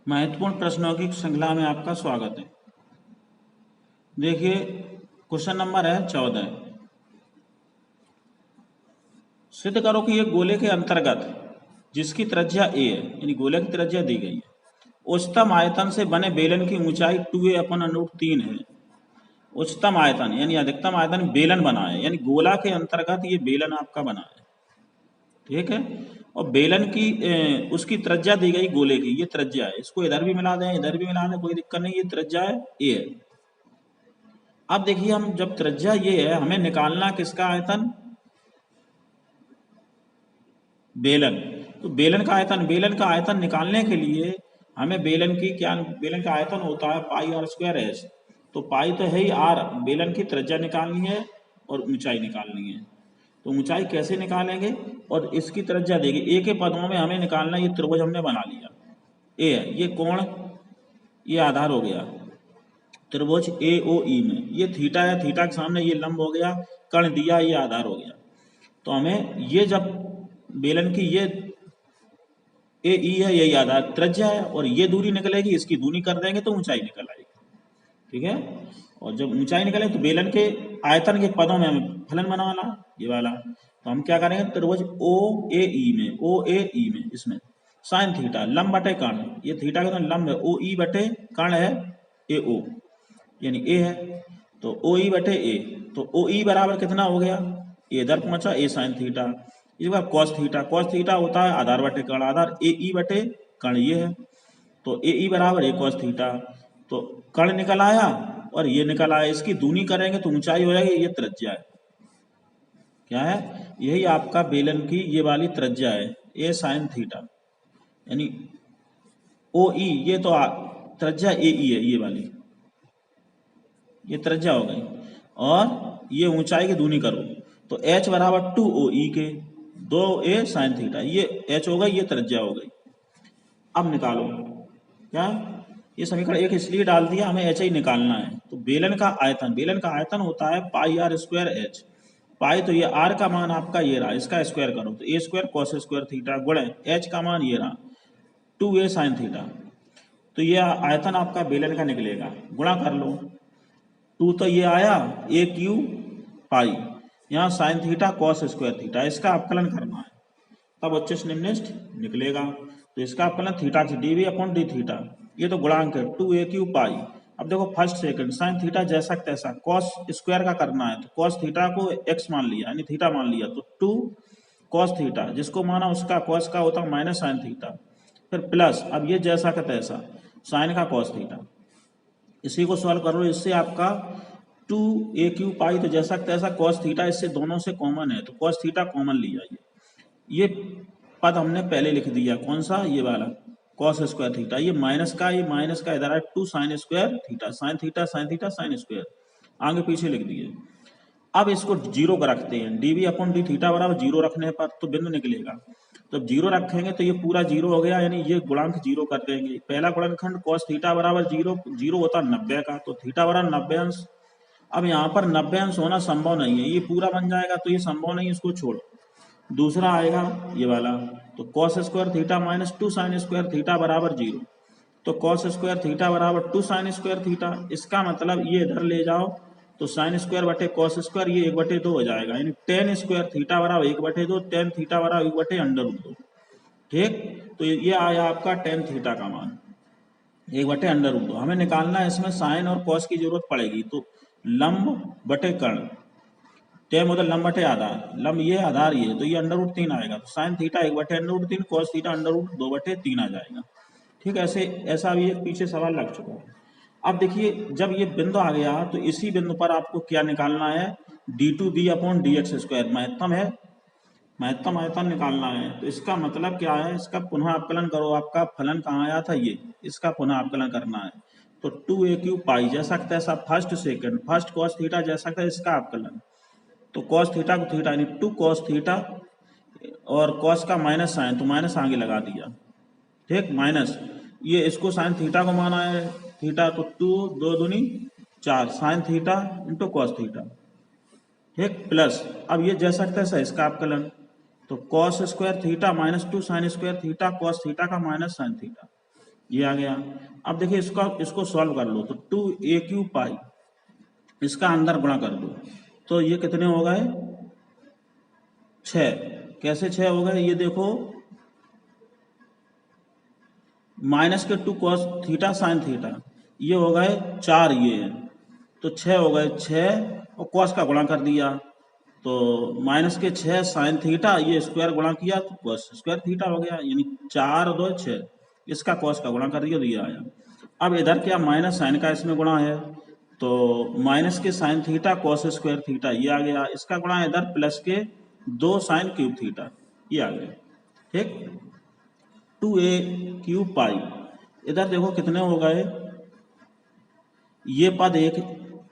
महत्वपूर्ण प्रश्नों की श्रृंखला में आपका स्वागत है। देखिए क्वेश्चन नंबर है 14। सिद्ध करो कि एक गोले के अंतर्गत जिसकी त्रिज्या a है, यानी गोले की त्रिज्या दी गई है, उच्चतम आयतन से बने बेलन की ऊंचाई 2a/√3 है। उच्चतम आयतन यानी अधिकतम आयतन बेलन बना है, यानी गोला के अंतर्गत ये बेलन आपका बना है, ठीक है। और बेलन की उसकी त्रिज्या दी गई गोले की, ये त्रिज्या है। इसको इधर भी मिला दें इधर भी मिला दें, कोई दिक्कत नहीं, ये त्रिज्या है ए है। अब देखिए हम जब त्रिज्या ये है, हमें निकालना किसका आयतन, बेलन। तो बेलन का आयतन निकालने के लिए हमें बेलन का आयतन होता है πr²h। तो पाई तो है ही r, बेलन की त्रिज्या निकालनी है और ऊंचाई निकालनी है। तो ऊंचाई कैसे निकालेंगे, और इसकी त्रिज्या देगी ए के पदों में हमें निकालना। ये त्रिभुज हमने बना लिया, ए है, ये कोण, ये आधार हो गया त्रिभुज AOE में, ये थीटा है, थीटा के सामने ये लंब हो गया, कर्ण दिया, ये आधार हो गया। तो हमें ये जब बेलन की ये AE है, यही आधार त्रिज्या है, और ये दूरी निकलेगी, इसकी दूरी कर देंगे तो ऊंचाई निकल आएगी, ठीक है। और जब ऊंचाई निकले तो बेलन के आयतन के पदों में हमें फलन बनाना, ये वाला। तो हम क्या करेंगे, त्रिभुज OAE में इसमें साइन थीटा लंब बटे कर्ण, ये थीटा का लंब है, OE बटे कर्ण है AO, यानी A है, तो OE बटे A। तो OE बराबर कितना हो गया, ये इधर पहुंचा A साइन थीटा, इस बार कॉस थीटा होता है आधार बटे कर्ण, आधार AE बटे कर्ण ये है, तो AE बराबर A कॉस थीटा। तो कर्ण निकल आया और ये निकल आया, इसकी दूनी करेंगे तो ऊंचाई हो जाएगी, ये त्रिज्या है, क्या है, यही आपका बेलन की ये वाली त्रिज्या है, A साइन थीटा, यानी OE, ये तो त्रिज्या AE है, ये वाली ये त्रिज्या हो गई, और ये ऊंचाई की दूनी करो तो h बराबर 2OE के 2a साइन थीटा, ये h हो गई, ये त्रिज्या हो गई। अब निकालो क्या, ये समीकरण एक इसलिए डाल दिया, हमें h ही निकालना है। तो बेलन का आयतन होता है πr²h। पाई तो ये r का मान आपका ये रहा, इसका स्क्वायर करो तो a² cos² थीटा गुणे h का मान ये रहा 2a साइन थीटा। तो ये आयतन आपका बेलन का निकलेगा, गुणा कर लो, 2 तो ये आया a³ पाई, यहाँ साइन थीटा cos² थीटा, इसका अवकलन करना है, तब उच्च निम्निष्ठ निकलेगा। तो इसका अवकलन थीटा से dv/d थीटा, ये तो गुणांक है 2a³ पाई। अब देखो फर्स्ट सेकंड साइन थीटा जैसा तैसा, कॉस स्क्वायर का करना है, तो कॉस थीटा को x मान लिया, यानी थीटा मान लिया, तो 2 कॉस थीटा, जिसको माना उसका कॉस का होता माइनस साइन थीटा, फिर प्लस, अब ये जैसा का तैसा साइन का कॉस थीटा, इसी को सॉल्व करो, इससे आपका 2a³ पाई तो जैसा तैसा कॉस थीटा, इससे दोनों से कॉमन है तो कॉस थीटा कॉमन लिया, ये पद हमने पहले लिख दिया, कौन सा, ये वाला cos² थीटा, ये माइनस का इधर है 2 sin² theta, sine theta sine square, आगे पीछे लिख दिए। अब इसको जीरो का रखते हैं, dv/d थीटा बराबर जीरो रखने पर तो बिंदु निकलेगा, तो जीरो रखेंगे तो ये पूरा जीरो हो गया, यानी ये गुणांक जीरो कर देंगे। पहला गुणनखंड cos थीटा बराबर जीरो होता 90 का, तो थीटा बराबर 90 अंश। अब यहाँ पर 90 अंश होना संभव नहीं है, ये पूरा बन जाएगा तो ये संभव नहीं, इसको छोड़ो। दूसरा आएगा ये वाला, तो cos² theta minus 2 sin² theta बराबर 0, तो cos² थीटा बराबर 2 sin² थीटा। इसका मतलब ये इधर ले जाओ तो sin² बटे cos², ये 1/2 हो जाएगा, यानी tan² थीटा बराबर 1/2, tan थीटा बराबर 1/√2, ठीक। तो ये आया आपका tan थीटा का मान 1/√2। हमें निकालना है, इसमें साइन और कॉस की जरूरत पड़ेगी, तो लंब बटे कर्ण, टेन मतलब लंब बटे आधार, लंब ये आधार ये, तो ये √3 आएगा, तो साइन थीटा 1/√3, कॉस थीटा √2/3 आ जाएगा, ठीक है। ऐसा भी एक पीछे सवाल लग चुका है। अब देखिए जब ये बिंदु आ गया तो इसी बिंदु पर आपको क्या निकालना है, d2b/dx², महत्तम आयतन निकालना है। तो इसका मतलब क्या है, इसका पुनः अवकलन करो, आपका फलन कहाँ आया था, ये इसका पुनः अवकलन करना है। तो 2a³ पाई जैसा तैसा first second, first cos theta जैसा था, इसका अवकलन, तो cos थीटा को थीटा यानी 2 cos थीटा, और cos का माइनस साइन, तो माइनस आगे लगा दिया, ठीक, माइनस, ये इसको साइन थीटा को माना है थीटा, तो 2 2 दूनी 4 sine theta into cos theta, ठीक, प्लस, अब ये जैसा तैसा इसका अवकलन, तो cos² theta minus 2 sin² theta cos theta का माइनस साइन थीटा, ये आ गया। अब देखिए इसको सॉल्व कर लो, तो 2a³ पाई इसका अंदर गुणा कर दो, तो ये कितने हो गए 6। कैसे 6 हो गए, ये देखो -2 cos थीटा sin थीटा, ये हो गए 4, ये है तो 6 हो गए 6 और cos का गुणा कर दिया तो -6 sin थीटा, ये स्क्वायर गुणा किया तो cos स्क्वायर थीटा हो गया, यानी 4 2 6, इसका cos का गुणा कर दिया तो ये आया। अब इधर क्या माइनस साइन का इसमें गुणा है, तो माइनस के sine theta cos square theta ये आ गया, इसका गुणा इधर प्लस के 2 sin क्यूब थीटा ये आ गया। ठीक, 2a³ पाई, इधर देखो कितने हो गए, ये पद एक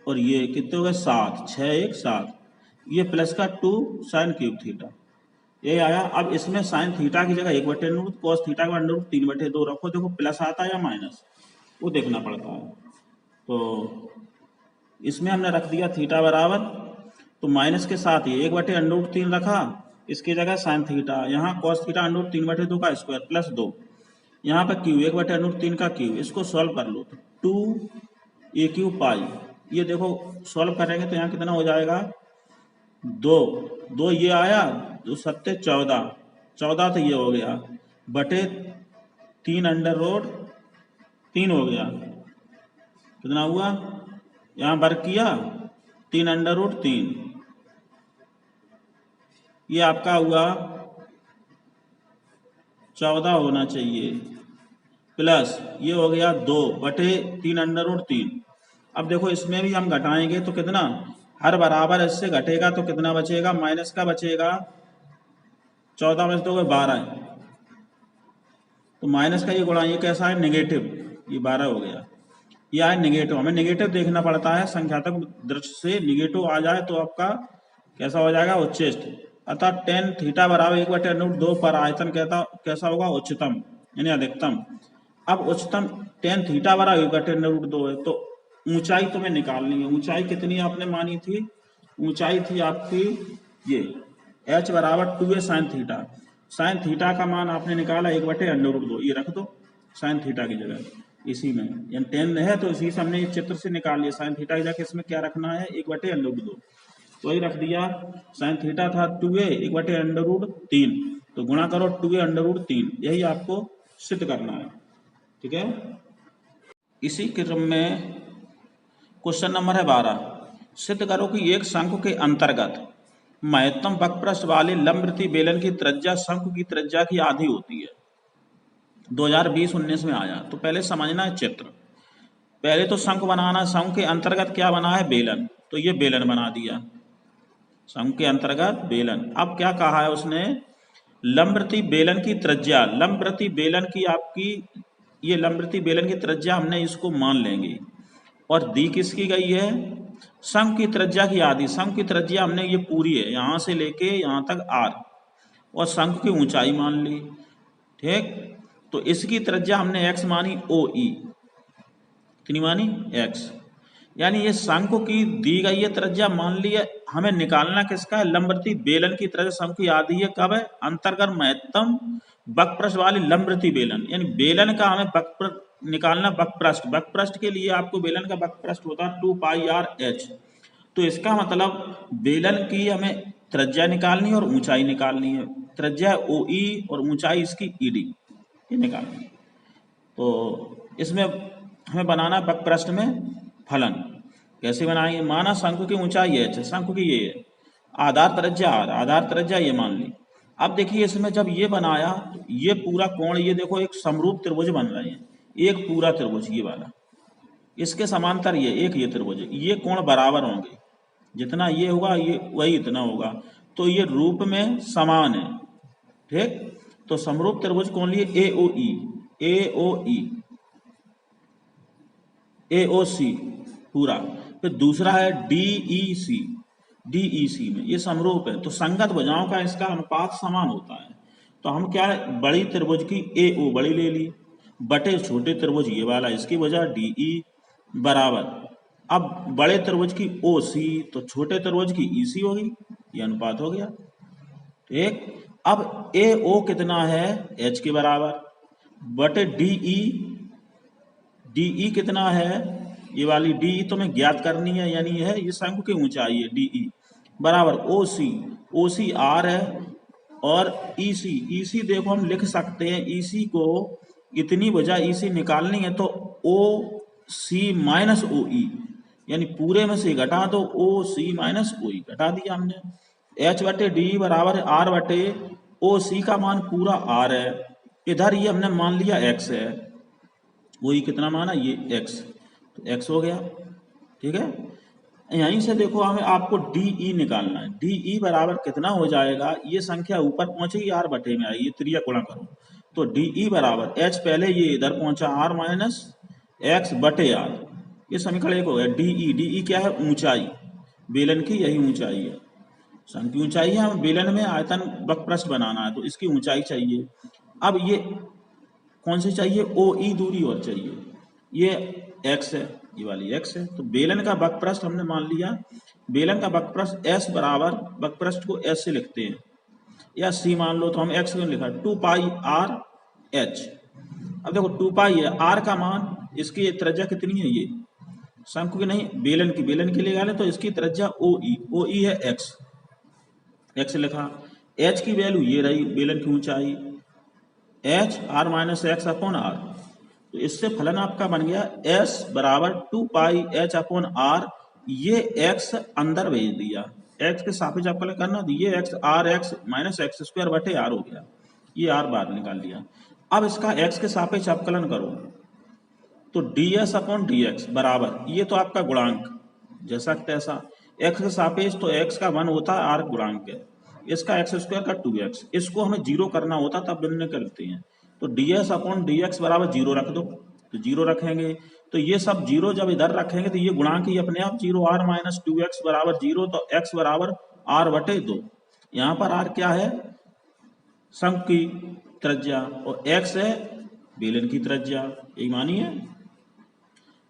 और ये कितने हो गए 7, 6 1 7, ये प्लस का 2 sin क्यूब थीटा ये आया। अब इसमें साइन थीटा की जगह 1/√, कॉस थीटा का √3/2 रखो, देखो प्लस आता है या माइनस, वो देखना पड़ता है। तो इसमें हमने रख दिया थीटा बराबर, तो माइनस के साथ ये 1/√3 रखा, इसकी जगह साइन थीटा, यहाँ कॉस थीटा √3/2 का स्क्वायर प्लस 2, यहाँ पे क्यू 1/√3 का क्यू, इसको सॉल्व कर लो तो 2a³ पाई, ये देखो सॉल्व करेंगे तो यहाँ कितना हो जाएगा 2 ये आया, 2 7 14, 14 तो ये हो गया बटे 3/√3 हो गया, कितना हुआ यहाँ वर्ग किया 3/√3, ये आपका हुआ 14 होना चाहिए, प्लस ये हो गया 2 बटे 3/√3। अब देखो इसमें भी हम घटाएंगे तो कितना, हर बराबर इससे घटेगा तो कितना बचेगा, माइनस का बचेगा, 14 में से 2 12, तो माइनस का ये गुणा ये कैसा है नेगेटिव, ये 12 हो गया, ये आए नेगेटिव, हमें नेगेटिव देखना पड़ता है, संख्यात्मक दृष्टि से निगेटिव आ जाए तो आपका कैसा हो जाएगा उच्चेष्ट, अतः tan थीटा बराबर 1/√2 पर आयतन कैसा होगा उच्चतम यानी अधिकतम। अब उच्चतम tan थीटा बराबर 1/√2 है, तो ऊंचाई तुम्हें निकालनी है, ऊंचाई कितनी आपने मानी थी, ऊंचाई थी आपकी ये h बराबर 2a sin theta, sine theta का मान आपने निकाला 1/√2, ये रख दो साइन थीटा की जगह इसी में, यानी 10 है तो इसी से हमने इस चित्र से निकाल लिया, साइन थीटा की जगह इसमें क्या रखना है 1/√2, तो वही रख दिया, साइन थीटा था 2a 1/√3, तो गुणा करो 2a√3, यही आपको सिद्ध करना है। ठीक है, इसी क्रम में क्वेश्चन नंबर है 12, सिद्ध करो कि एक शंकु के अंतर्गत महत्तम वक्रपृष्ठ वाले लंबवृत्तीय बेलन की त्रिज्या शंकु की त्रिज्या की आधी होती है। 2020-19 में आया, तो पहले समझना है चित्र, पहले तो शंकु बनाना, शंकु के अंतर्गत क्या बना है बेलन, तो ये बेलन बना दिया, शंकु के अंतर्गत बेलन। अब क्या कहा है उसने, लंबवृत्तीय बेलन की त्रिज्या, लंबवृत्तीय बेलन की आपकी ये लंबवृत्तीय बेलन की त्रिज्या हमने इसको मान लेंगे, और दी किसकी गई है शंकु की त्रिज्या की आधी, शंकु की त्रिज्या हमने ये पूरी है यहाँ से लेके यहाँ तक r, और शंकु की ऊंचाई मान ली। ठीक, तो इसकी त्रिज्या हमने x मानी OE, कितनी मानी x, यानी ये शंकु की दी गई है त्रिज्या मान ली है, हमें निकालना किसका है लंबवृत्तीय बेलन की त्रिज्या, शंकु की आधी है कब है अंतर्गत महत्तम वक्रपृष्ठ वाली लंबवृत्तीय बेलन, यानी बेलन का हमें वक्र निकालना, वक्रपृष्ठ, वक्रपृष्ठ के लिए आपको बेलन का वक्रपृष्ठ होता है 2πr/h, तो इसका मतलब बेलन की हमें त्रिज्या निकालनी है और ऊंचाई निकालनी है, त्रिज्या OE और ऊंचाई इसकी ED ये निकालनी है। तो इसमें हमें बनाना वक्रपृष्ठ में फलन, कैसे बनाएंगे, माना शंकु की ऊंचाई h, शंकु की ये है, आधार त्रिज्या r, आधार त्रिज्या ये मान ली। अब देखिए इसमें जब ये बनाया तो ये पूरा कोण, ये देखो एक समरूप त्रिभुज बन रहे हैं, एक पूरा त्रिभुज ये वाला, इसके समांतर ये एक ये त्रिभुज, ये कोण बराबर होंगे, जितना ये होगा ये वही इतना होगा, तो ये रूप में समान है। ठीक, तो समरूप त्रिभुज कौन लिए AOE, AOC पूरा, फिर दूसरा है DEC में ये समरूप है, तो संगत भुजाओं का इसका अनुपात समान होता है, तो हम क्या है बड़ी त्रिभुज की AO बड़ी ले ली बटे छोटे त्रिभुज ये वाला इसकी वजह DE बराबर, अब बड़े त्रिभुज की OC तो छोटे त्रिभुज की EC होगी, ये अनुपात हो गया। ठीक, अब AO कितना है h के बराबर बटे DE DE कितना है, ये वाली DE तुम्हें ज्ञात करनी है, यानी है ये शंकु की ऊंचाई है DE बराबर OC R है और EC देखो हम लिख सकते हैं EC को इतनी भुजा EC निकालनी है तो OC माइनस OE, यानी पूरे में से घटा दो OC माइनस OE, घटा दिया हमने। H बटे डी बराबर है R बटे OC का मान पूरा R है, इधर ये हमने मान लिया X है, वही कितना माना ये X, तो X हो गया। ठीक है, यहीं से देखो हमें आपको DE निकालना है। DE बराबर कितना हो जाएगा, ये संख्या ऊपर पहुंची R बटे में आई, ये त्रिया गुणा करो तो DE बराबर H पहले ये इधर पहुंचा R माइनस X बटे R, ये समीकरण एक हो गया। DE क्या है, ऊंचाई, बेलन की यही ऊंचाई है, शंकु की ऊंचाई है, हमें बेलन में आयतन वक्रपृष्ठ बनाना है तो इसकी ऊंचाई चाहिए। अब ये कौन सी चाहिए, OE दूरी और चाहिए, ये X है, ये वाली X है, तो बेलन का वक्रपृष्ठ हमने मान लिया, बेलन का वक्रपृष्ठ S बराबर, वक्रपृष्ठ को S से लिखते हैं या C मान लो तो हम X को लिखा 2 पाई R H। अब देखो 2 पाई है, R का मान, इसकी त्रिज्या कितनी है, ये शंकु की नहीं बेलन की ले गए तो इसकी त्रिज्या OE है X लिखा। H की वैल्यू ये रही, बेलन की ऊंचाई H R minus X upon R, तो इससे फलन आपका बन गया S बराबर 2 पाई H अपॉन R, ये X अंदर भेज दिया, X के सापेक्ष अवकलन करना, तो ये X R X minus X square बटे R हो गया, ये R बाहर निकाल लिया। अब इसका X के सापेक्ष अवकलन करो तो ds अपॉन dx बराबर, ये तो आपका गुणांक जैसा तैसा, x के सापेक्ष तो x का 1 होता है, r गुणांक है, इसका x स्क्वायर का 2x, इसको हमें जीरो करना होता तब भिन्न करते हैं, तो ds अपॉन dx बराबर जीरो रख दो, तो जीरो रखेंगे तो ये सब जीरो जब इधर रखेंगे तो ये गुणांक ही अपने आप जीरो, r माइनस 2x बराबर जीरो, तो x बराबर r बटे 2, यहाँ पर r क्या है, शंकु की त्रिज्या और x है बेलन की त्रिज्या, यही मानी है।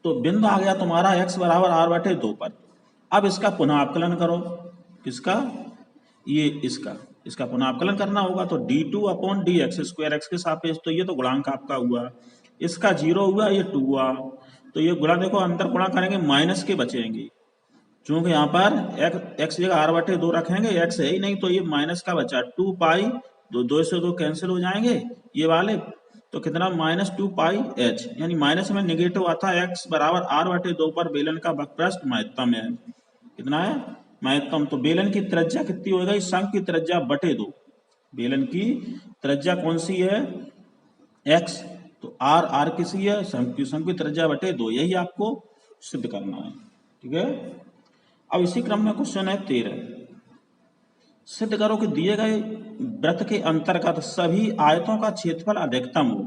तो बिंदु आ गया तुम्हारा x बराबर R बटे 2 पर। अब इसका पुनः अवकलन करो, किसका, ये इसका पुनः अवकलन करना होगा तो d2 upon dx square x के सापेक्ष, तो ये तो गुणांक आपका हुआ, इसका 0 हुआ, ये 2 हुआ, तो ये गुणा देखो अंदर गुणा करेंगे माइनस के बचेंगे, क्योंकि यहाँ पर x जगह R बटे 2 रखेंगे, x है ही नहीं तो ये माइनस का बचा 2 पाई, 2 से 2 कैंसिल हो जाएंगे ये वाले, तो कितना माइनस 2 पाई H, यानी माइनस में निगेटिव आता है, x बराबर R बटे 2 पर बेलन का वक्रपृष्ठ महत्तम है, कितना है महत्तम, तो बेलन की त्रिज्या कितनी हो गई, शंकु की त्रिज्या बटे 2, बेलन की त्रिज्या कौन सी है x, तो R किसी है, शंकु की त्रिज्या बटे 2, यही आपको सिद्ध करना है। ठीक है, अब इसी क्रम में क्वेश्चन है 13, सिद्ध करो कि दिए गए वृत्त के अंतर्गत सभी आयतों का क्षेत्रफल अधिकतम हो,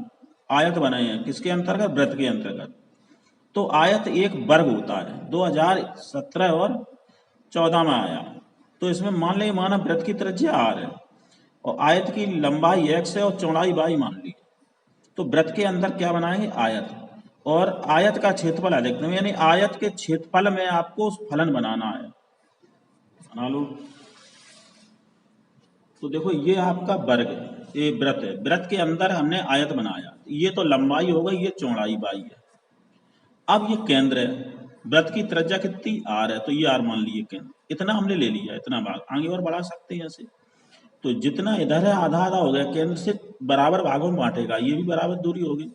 आयत बनाए हैं किसके अंतर्गत, वृत्त के अंतर्गत, तो आयत एक वर्ग होता है, 2017 और 14 में आया, तो इसमें मान ले माना वृत्त की त्रिज्या R है और आयत की लंबाई x है और चौड़ाई y मान ली, तो वृत्त के अंदर क्या बनाएंगे आयत, और आयत का क्षेत्रफल अधिकतम, यानी आयत के क्षेत्रफल में आपको फलन बनाना है, बना लो। तो देखो ये आपका वर्ग है, ये वृत्त है, वृत्त के अंदर हमने आयत बनाया, ये तो लंबाई हो गई, ये चौड़ाई y है। अब ये केंद्र है, वृत्त की त्रिज्या कितनी R है, तो ये R मान लीजिए केंद्र, इतना हमने ले लिया, इतना भाग आगे और बढ़ा सकते हैं ऐसे, तो जितना इधर है आधा आधा हो गया, केंद्र से बराबर भागों में बांटेगा, ये भी बराबर दूरी होगी,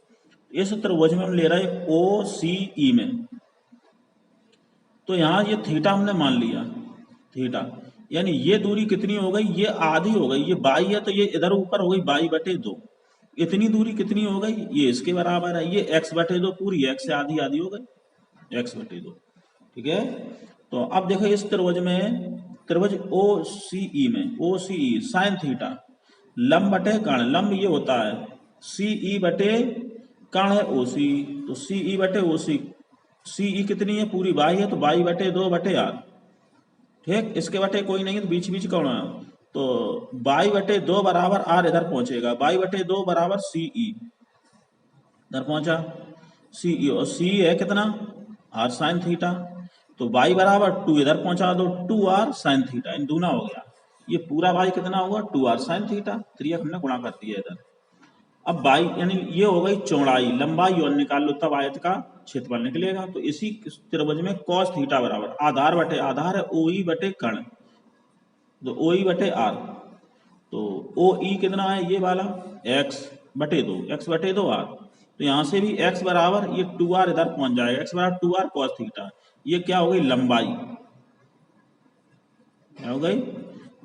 इस त्रिभुज में हम ले रहे OCE में, तो यहाँ ये थीटा हमने मान लिया, थीटा यानी ये दूरी कितनी हो गई, ये आधी हो गई, ये y है तो ये इधर ऊपर हो गई y बटे 2, इतनी दूरी कितनी हो गई, ये इसके बराबर है, ये x बटे 2 पूरी, x से आधी आधी हो गई, x बटे 2। ठीक है, तो अब देखो इस त्रिभुज में, त्रिभुज OCE में, OCE साइन थीटा, लंब बटे कर्ण, लंब ये होता है CE बटे कर्ण है OC, तो CE बटे OC, CE कितनी है पूरी y है तो y बटे 2 बटे R, ठीक, इसके बटे कोई नहीं है तो बीच बीच कौन है, तो y बटे 2 बराबर R इधर पहुंचेगा, y बटे 2 बराबर CE, इधर पहुंचा CE, और C है कितना R साइन थीटा, तो y बराबर 2 इधर पहुंचा दो 2R साइन थीटा, इन दूना हो गया, ये पूरा y कितना होगा 2R साइन थीटा, त्रियक हमने गुणा कर दिया इधर। अब y यानी ये हो गई चौड़ाई, लंबाई और निकाल लो तब आयत का क्षेत्रफल निकलेगा। तो इसी त्रिभुज में cos थीटा बराबर आधार बटे आधार है OE बटे कर्ण, तो OE बटे R, तो OE कितना है ये वाला x बटे 2 r, तो यहाँ से भी x बराबर ये 2r इधर पहुंच जाएगा, x बराबर 2r cos थीटा, ये क्या हो गई लंबाई, क्या हो गई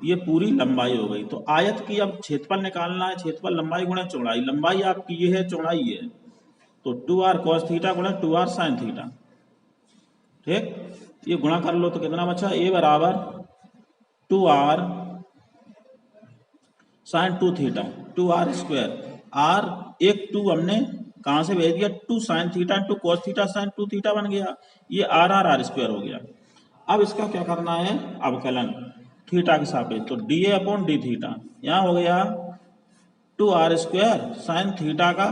ये पूरी लंबाई हो गई। तो आयत की अब क्षेत्रफल निकालना है, क्षेत्रफल लंबाई गुणा चौड़ाई, लंबाई आपकी ये है चौड़ाई ये है, तो 2r cos थीटा गुणा 2r sin थीटा, ठीक, ये गुणा कर लो तो कितना बचा a बराबर 2r sin 2 theta 2r square, r एक 2 हमने कहां से भेज दिया 2 sin theta two cos theta sin 2 theta बन गया, ये r स्क्वायर हो गया। अब इसका क्या करना है अवकलन थीटा के सापेक्ष, तो dA अपॉन डी थीटा, यहाँ हो गया 2r स्क्वायर साइन थीटा का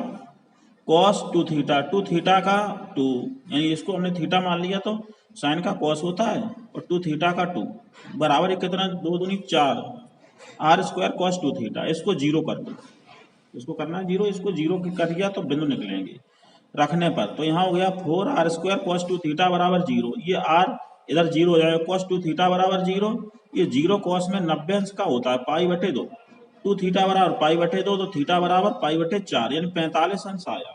cos 2 थीटा 2 थीटा का 2, यानी इसको हमने थीटा मान लिया तो साइन का cos होता है और 2 थीटा का 2 बराबर कितना 2 दूनी 4 r स्क्वायर cos 2 थीटा, इसको जीरो कर दो, इसको करना है जीरो, इसको जीरो कर दिया तो बिंदु निकलेंगे रखने पर, तो यहाँ हो गया 4r स्क्वायर cos 2 थीटा बराबर जीरो, ये r इधर जीरो हो जाएगा cos 2 थीटा बराबर जीरो, ये जीरो cos में 90 अंश का होता है पाई बटे 2, 2 थीटा बराबर पाई बटे 2, तो थीटा बराबर पाई बटे 4 यानी 45 अंश आया।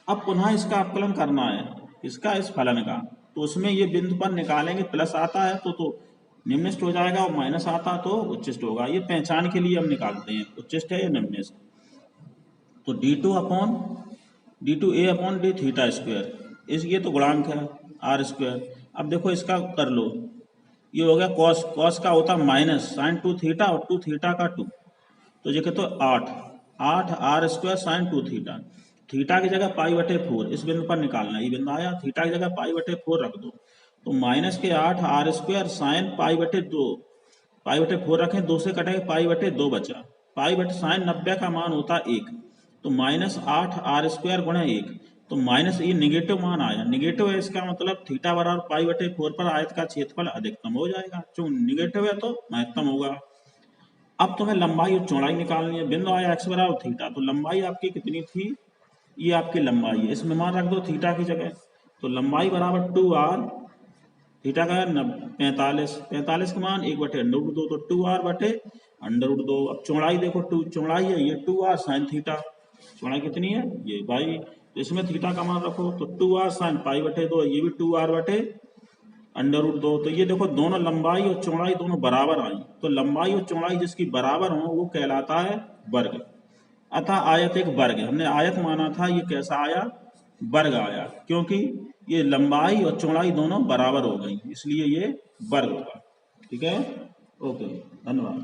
अब पुनः इसका अवकलन करना है इसका इस फलन का, तो उसमें ये बिंदु पर निकालेंगे, प्लस आता है तो निम्नस्थ हो जाएगा और माइनस आता तो उच्चिष्ट होगा, ये पहचान के लिए हम निकालते हैं उच्चिष्ट है या निम्नस्थ। तो d2a upon D theta square, इस ये तो गुणांक है r स्क्वायर। अब देखो इसका कर लो, ये हो गया cos का होता माइनस साइन 2 थीटा और 2 थीटा का 2, तो ये कहते 8 r square sine 2 theta, theta की जगह पाई बटे 4 इस बिंदु पर निकालना, ये बिंदु आया थीटा की जगह पाई बटे 4 रख दो, तो माइनस के 8 r स्क्वायर साइन पाई बटे 2, पाई बटे 4 रखें 2 से कटेंगे पाई बटे 2 बचा, पाई बटे साइन 90 का मान होता 1, तो माइनस 8 r स्क्वायर गुणा 1, तो माइनस ये निगेटिव मान आया, निगेटिव है इसका मतलब थीटा बराबर पाई बटे 4 पर आयत का क्षेत्रफल अधिकतम हो जाएगा, क्यों निगेटिव है तो महत्तम होगा। अब तुम्हें लंबाई और चौड़ाई निकालनी है, बिंदु आया x बराबर थीटा, तो लंबाई आपकी कितनी थी, ये आपकी लंबाई है, इसमें मान रख दो थीटा की जगह, तो लंबाई बराबर 2r, थीटा का 45 का मान 1 बटे अंडर रूट 2, तो 2r बटे अंडर रूट 2। अब चौड़ाई देखो, चौड़ाई है ये 2r साइन थीटा, चौड़ाई कितनी है ये भाई, तो इसमें थीटा का मान रखो तो 2r साइन पाई बटे 2, ये भी 2r बटे अंडर रूट 2, तो ये देखो दोनों लंबाई और चौड़ाई दोनों बराबर आई, तो लंबाई और चौड़ाई जिसकी बराबर हो वो कहलाता है वर्ग, अतः आयत एक वर्ग है, हमने आयत माना था, ये कैसा आया वर्ग आया, क्योंकि ये लंबाई और चौड़ाई दोनों बराबर हो गई इसलिए ये वर्ग होगा। ठीक है, ओके, धन्यवाद।